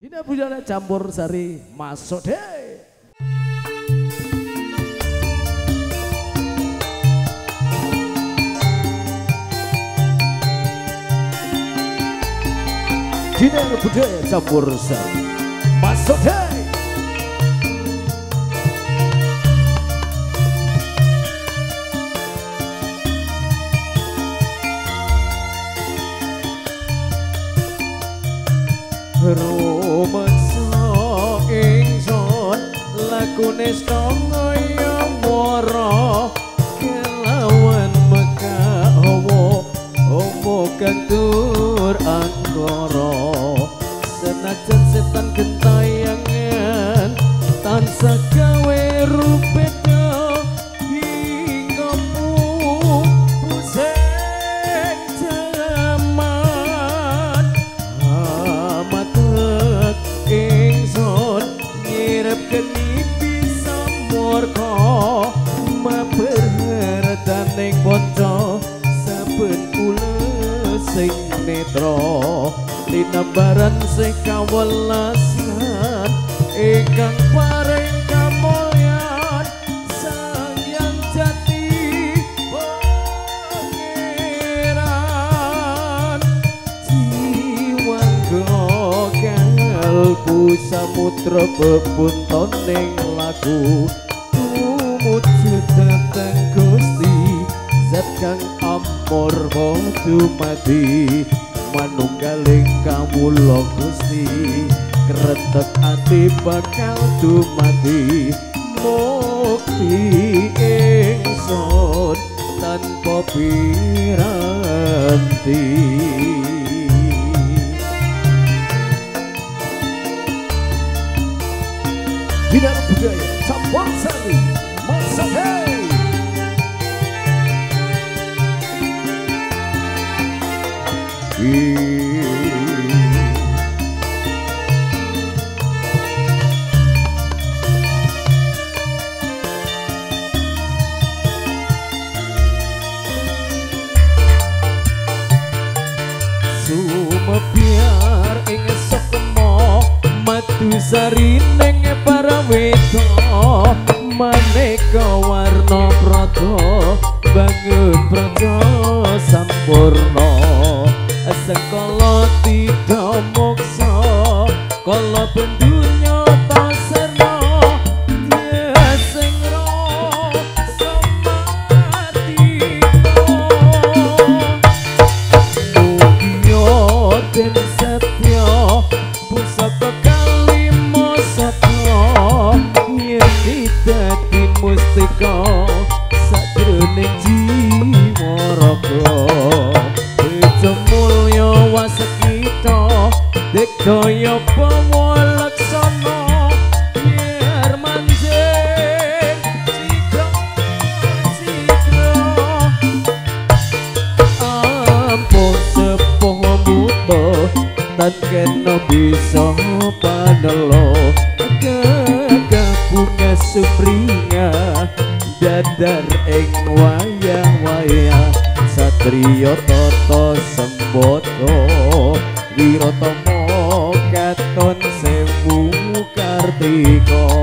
Ini budaya campur sari masuk deh. Diner budaya campur sari masuk deh. Rumeksa ingsun lakune stangaya mara kelawan mekawa omo kang tur angkara senajan setan gentayangan tansah gawe rupeda hingga pusing jaman amatek ingsun nyirep geni bisa murka maberdaning bonco saben kula sing netra linambaran sing kawelasan ingkang paring kamulyan sang yang jati pangeran jiwangga kalbu samudra bebuntoning laku tumujud dhateng Gusti zat kang amor dumadi manunggaling kawula Gusti kretek ati bakal dumadi mukti ingsun tanpa piranti. Diner budaya campur sari masuk deh. Sumebyar ing sekemo madu sari ning para weta maneka warna prada bangun praja sampurna sekala tidak moksa kala pendunya tasena sing rasa dan setya pusaka kalima satya yen dadi mustika sajroning jiwa raga bejo mulya wasekita dikdaya pawalaksana biar manjing cikra ampun sepuh muda tan kena bisa panelo gagah bunga sumringa dadar ing wayah-wayah satriya tata sembodo wiratama katon sewu kartika